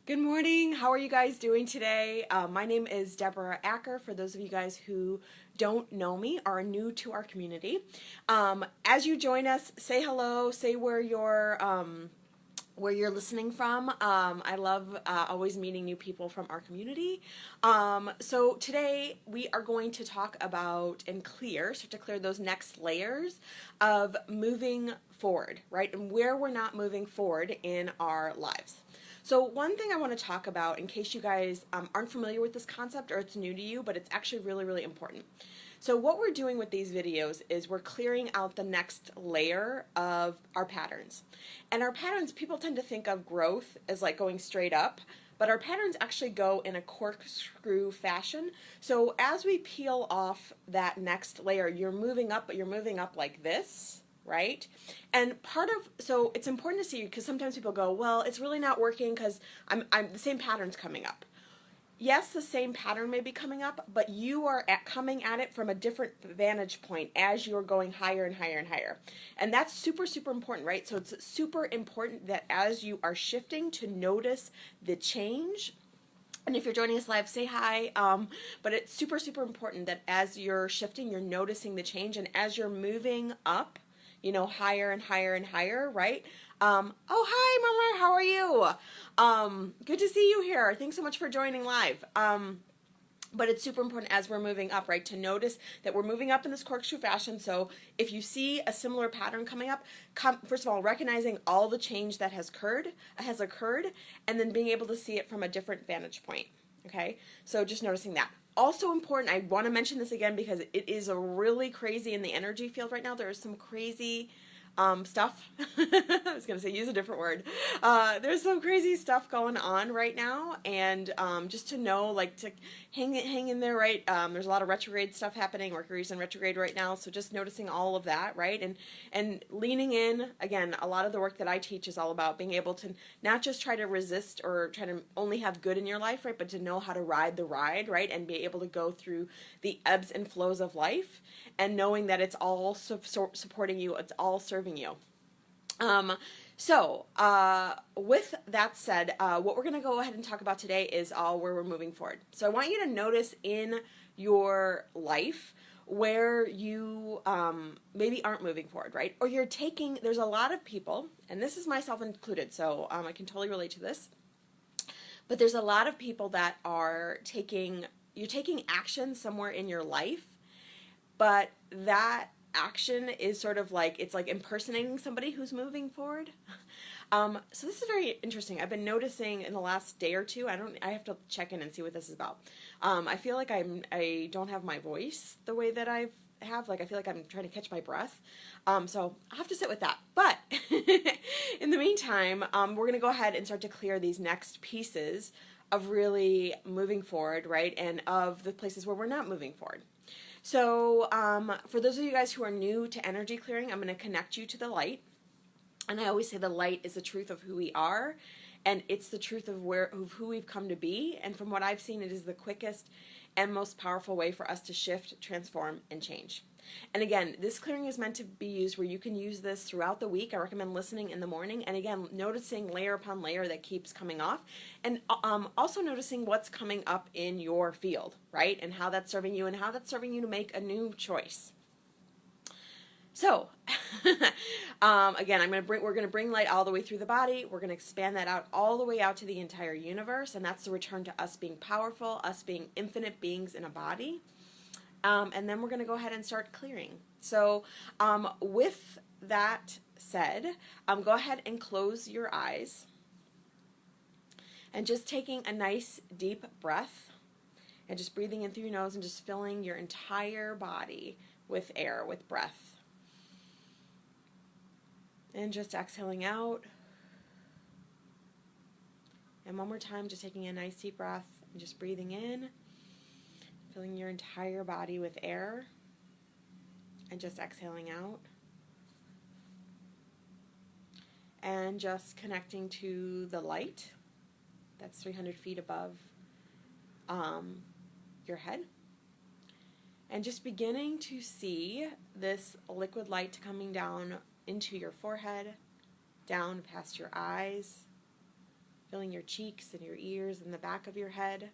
Good morning. How are you guys doing today? My name is Deborah Acker. For those of you guys who don't know me or are new to our community, as you join us, say hello. Say where you're listening from. I love always meeting new people from our community. So today we are going to talk about start to clear those next layers of moving forward, right? And where we're not moving forward in our lives. So one thing I want to talk about, in case you guys aren't familiar with this concept or it's new to you, but it's actually really, really important. So what we're doing with these videos is we're clearing out the next layer of our patterns. And our patterns, people tend to think of growth as like going straight up, but our patterns actually go in a corkscrew fashion. So as we peel off that next layer, you're moving up, but you're moving up like this, right? And so it's important to see, because sometimes people go, well, it's really not working because I'm the same pattern's coming up. Yes, the same pattern may be coming up, but you are coming at it from a different vantage point as you're going higher and higher and higher. And that's super, super important, right? So it's super important that as you are shifting to notice the change. And if you're joining us live, say hi. But it's super, super important that as you're shifting, you're noticing the change. And as you're moving up, higher and higher and higher, right? Oh, hi, Mama, how are you? Good to see you here. Thanks so much for joining live. But it's super important as we're moving up, right, to notice that we're moving up in this corkscrew fashion. So if you see a similar pattern coming up, first of all, recognizing all the change that has occurred, and then being able to see it from a different vantage point, okay? So just noticing that. Also important, I want to mention this again because it is a really crazy in the energy field right now. There is some crazy stuff. I was going to say, use a different word. There's some crazy stuff going on right now, and just to know, like, to hang in there, right? There's a lot of retrograde stuff happening. Mercury's in retrograde right now, so just noticing all of that, right? And leaning in. Again, a lot of the work that I teach is all about being able to not just try to resist or try to only have good in your life, right? But to know how to ride the ride, right? And be able to go through the ebbs and flows of life, and knowing that it's all supporting you, it's all serving you. With that said, what we're going to go ahead and talk about today is all where we're moving forward. So I want you to notice in your life where you maybe aren't moving forward, right? Or there's a lot of people, and this is myself included, so I can totally relate to this, but there's a lot of people that you're taking action somewhere in your life, but that action is sort of like, it's like impersonating somebody who's moving forward. So this is very interesting. I've been noticing in the last day or two, I have to check in and see what this is about. I feel like I don't have my voice the way that I feel like I'm trying to catch my breath. So I'll have to sit with that. But in the meantime, we're going to go ahead and start to clear these next pieces of really moving forward, right? And of the places where we're not moving forward. So for those of you guys who are new to energy clearing, I'm going to connect you to the light. And I always say the light is the truth of who we are, and it's the truth of who we've come to be. And from what I've seen, it is the quickest and most powerful way for us to shift, transform, and change. And again, this clearing is meant to be used where you can use this throughout the week. I recommend listening in the morning, and again, noticing layer upon layer that keeps coming off, and also noticing what's coming up in your field, right? And how that's serving you, and how that's serving you to make a new choice. So, again, we're going to bring light all the way through the body. We're going to expand that out all the way out to the entire universe, and that's the return to us being powerful, us being infinite beings in a body. And then we're going to go ahead and start clearing. So, with that said, go ahead and close your eyes, and just taking a nice deep breath, and just breathing in through your nose and just filling your entire body with air, with breath. And just exhaling out. And one more time, just taking a nice deep breath and just breathing in, filling your entire body with air, and just exhaling out. And just connecting to the light that's 300 feet above your head. And just beginning to see this liquid light coming down into your forehead, down past your eyes, Filling your cheeks and your ears and the back of your head,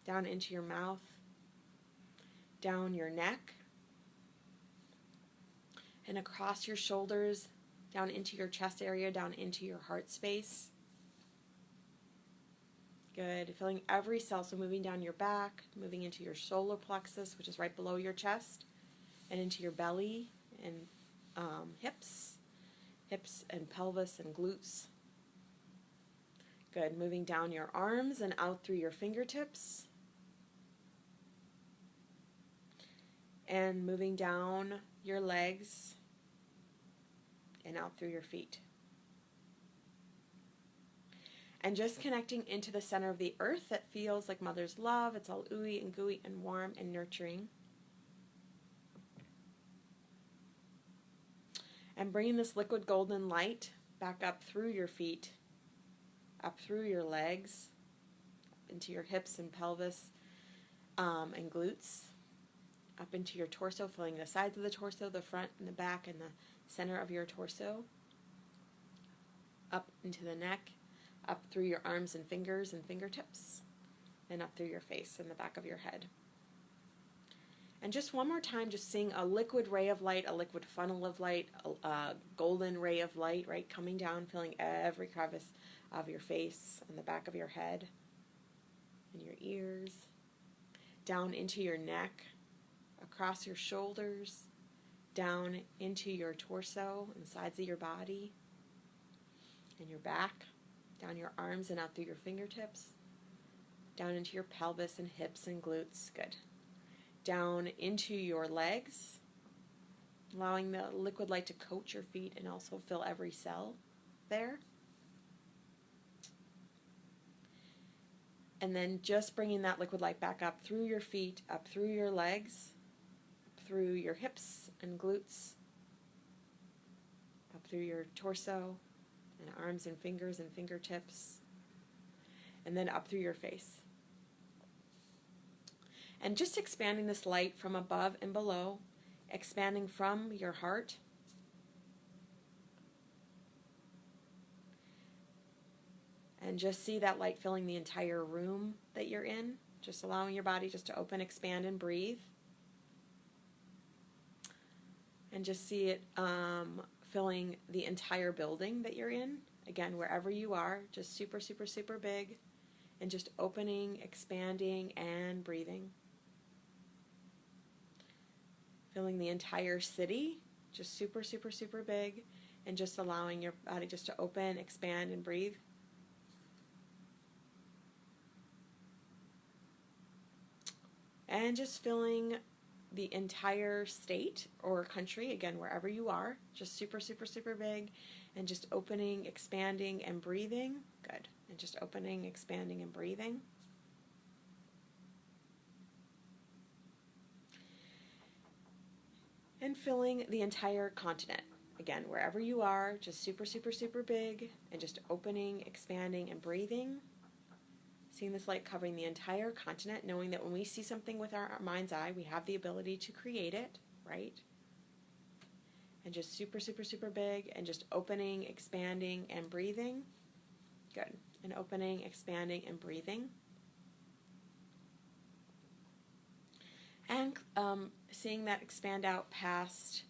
down into your mouth, down your neck, and across your shoulders, down into your chest area, down into your heart space. Good. Filling every cell, so moving down your back, moving into your solar plexus, which is right below your chest, and into your belly and hips and pelvis and glutes. Good. Moving down your arms and out through your fingertips. And moving down your legs and out through your feet. And just connecting into the center of the earth that feels like mother's love. It's all ooey and gooey and warm and nurturing. And bringing this liquid golden light back up through your feet, up through your legs, into your hips and pelvis and glutes, up into your torso, filling the sides of the torso, the front and the back and the center of your torso, up into the neck, up through your arms and fingers and fingertips, and up through your face and the back of your head. And just one more time, just seeing a liquid ray of light, a liquid funnel of light, a golden ray of light, right, coming down, filling every crevice of your face and the back of your head and your ears, down into your neck, across your shoulders, down into your torso and sides of your body and your back, down your arms and out through your fingertips, down into your pelvis and hips and glutes. Good. Down into your legs, allowing the liquid light to coat your feet and also fill every cell there. And then just bringing that liquid light back up through your feet, up through your legs, up through your hips and glutes, up through your torso and arms and fingers and fingertips, and then up through your face. And just expanding this light from above and below, expanding from your heart, and just see that light filling the entire room that you're in, just allowing your body just to open, expand, and breathe. And just see it filling the entire building that you're in. Again, wherever you are, just super, super, super big. And just opening, expanding, and breathing. Filling the entire city, just super, super, super big. And just allowing your body just to open, expand, and breathe. And just filling the entire state or country, again, wherever you are, just super, super, super big, and just opening, expanding, and breathing. Good. And just opening, expanding, and breathing. And filling the entire continent. Again, wherever you are, just super, super, super big, and just opening, expanding, and breathing. Seeing this light covering the entire continent, knowing that when we see something with our mind's eye, we have the ability to create it, right? And just super, super, super big, and just opening, expanding, and breathing. Good. And opening, expanding, and breathing. And seeing that expand out past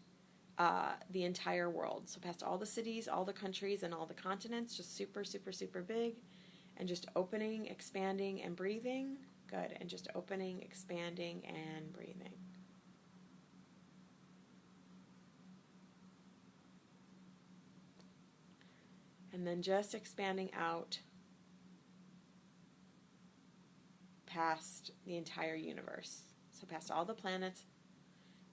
the entire world. So past all the cities, all the countries, and all the continents, just super, super, super big. And just opening, expanding, and breathing. Good. And just opening, expanding, and breathing. And then just expanding out past the entire universe. So past all the planets,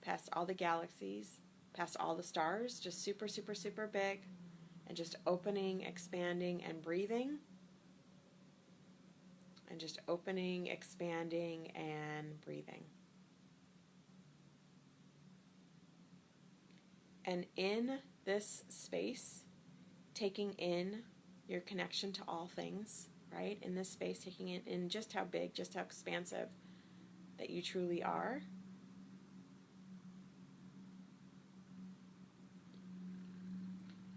past all the galaxies, past all the stars, just super, super, super big. And just opening, expanding, and breathing. And just opening, expanding, and breathing. And in this space, taking in your connection to all things, right? In this space, taking it in just how big, just how expansive that you truly are.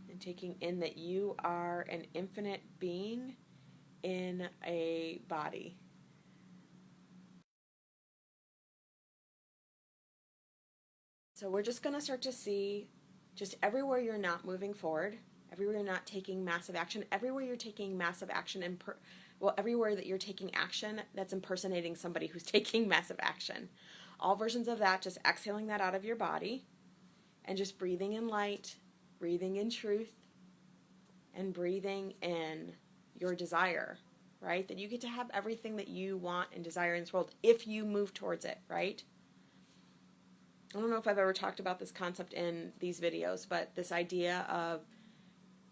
And taking in that you are an infinite being in a body. So we're just going to start to see just everywhere you're not moving forward, everywhere you're not taking massive action, everywhere you're taking massive action, and everywhere that you're taking action that's impersonating somebody who's taking massive action. All versions of that, just exhaling that out of your body and just breathing in light, breathing in truth, and breathing in your desire, right? That you get to have everything that you want and desire in this world if you move towards it, right? I don't know if I've ever talked about this concept in these videos, but this idea of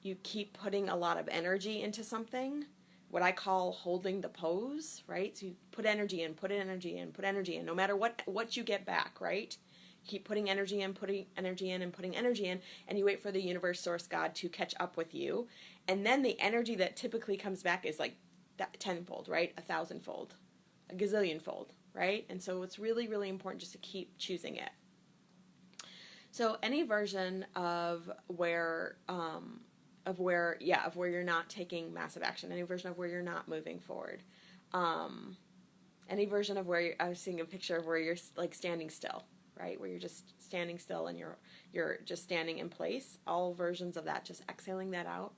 you keep putting a lot of energy into something, what I call holding the pose, right? So you put energy in, put energy in, put energy in, no matter what you get back, right? You keep putting energy in, putting energy in, and putting energy in, and you wait for the universe, source, God to catch up with you. And then the energy that typically comes back is like that tenfold, right? 1,000-fold, a gazillion-fold, right? And so it's really, really important just to keep choosing it. So any version of where you're not taking massive action, any version of where you're not moving forward, any version of where I was seeing a picture of where you're like standing still, right? Where you're just standing still and you're just standing in place. All versions of that, just exhaling that out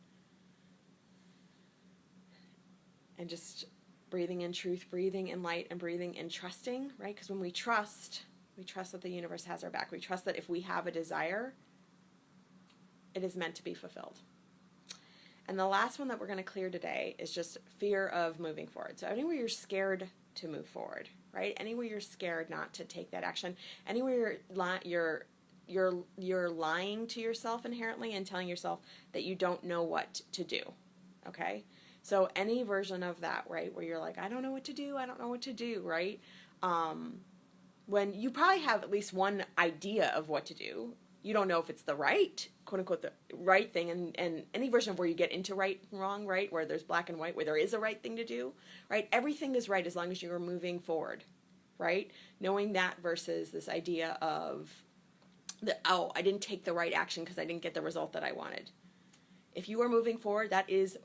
and just breathing in truth, breathing in light, and breathing in trusting, right? Because when we trust that the universe has our back. We trust that if we have a desire, it is meant to be fulfilled. And the last one that we're going to clear today is just fear of moving forward. So anywhere you're scared to move forward, right? Anywhere you're scared not to take that action, anywhere you're lying to yourself inherently and telling yourself that you don't know what to do, okay? So any version of that, right, where you're like, I don't know what to do, right? When you probably have at least one idea of what to do, you don't know if it's the right, quote unquote, the right thing, and any version of where you get into right and wrong, right, where there's black and white, where there is a right thing to do, right, everything is right as long as you're moving forward, right, knowing that versus this idea of, I didn't take the right action because I didn't get the result that I wanted. If you are moving forward, that is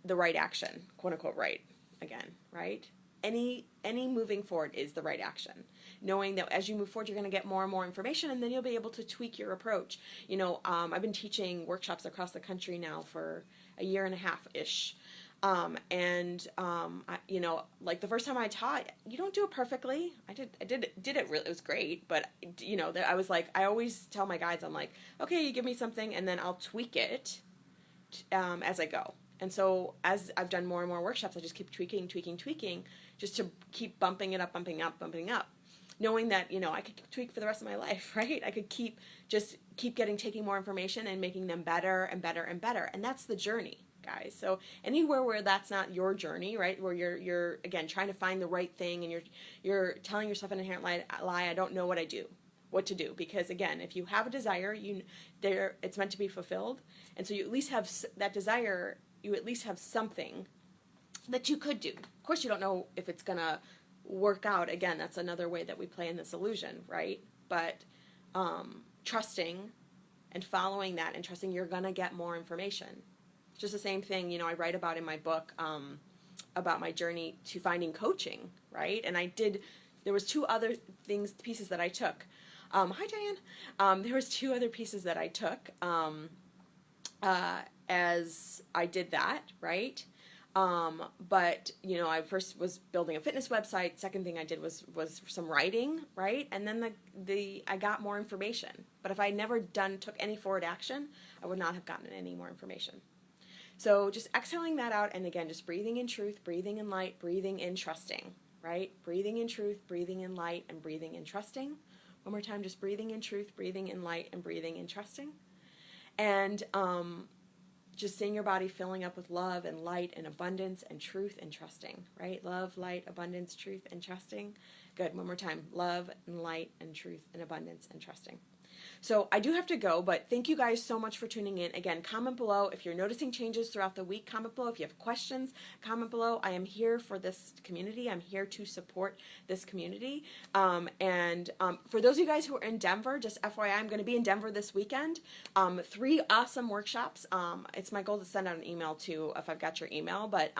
the right action, quote unquote, right, again, right? Any moving forward is the right action. Knowing that as you move forward, you're going to get more and more information, and then you'll be able to tweak your approach. You know, I've been teaching workshops across the country now for a year and a half-ish. You know, like the first time I taught, you don't do it perfectly. I did it really, it was great, but you know, I was like, I always tell my guides, I'm like, okay, you give me something, and then I'll tweak it as I go. And so as I've done more and more workshops, I just keep tweaking, just to keep bumping it up, bumping up. Knowing that, you know, I could tweak for the rest of my life, right? I could keep taking more information and making them better and better and better. And that's the journey, guys. So anywhere where that's not your journey, right? Where you're again trying to find the right thing and you're telling yourself an inherent lie, I don't know what to do. Because again, if you have a desire, it's meant to be fulfilled. And so you at least have that desire, you at least have something that you could do. Of course, you don't know if it's going to work out. Again, that's another way that we play in this illusion, right? But trusting and following that and trusting you're going to get more information. Just the same thing, you know, I write about in my book about my journey to finding coaching, right? And there was two other pieces that I took. Hi, Diane. There was two other pieces that I took as I did that, right? But, you know, I first was building a fitness website. Second thing I did was some writing, right? And then I got more information. But if I never took any forward action, I would not have gotten any more information. So just exhaling that out, and again, just breathing in truth, breathing in light, breathing in trusting, right? Breathing in truth, breathing in light, and breathing in trusting. One more time, just breathing in truth, breathing in light, and breathing in trusting. And just seeing your body filling up with love and light and abundance and truth and trusting, right? Love, light, abundance, truth, and trusting. Good. One more time. Love and light and truth and abundance and trusting. So I do have to go, but thank you guys so much for tuning in. Again, comment below if you're noticing changes throughout the week. Comment below if you have questions. Comment below. I am here for this community. I'm here to support this community. For those of you guys who are in Denver, just FYI, I'm going to be in Denver this weekend. 3 awesome workshops. It's my goal to send out an email too if I've got your email, but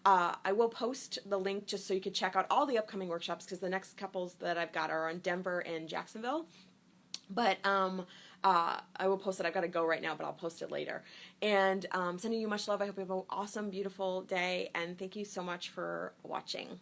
I will post the link just so you can check out all the upcoming workshops, because the next couples that I've got are in Denver and Jacksonville. But I will post it. I've got to go right now, but I'll post it later. And sending you much love. I hope you have an awesome, beautiful day, and thank you so much for watching.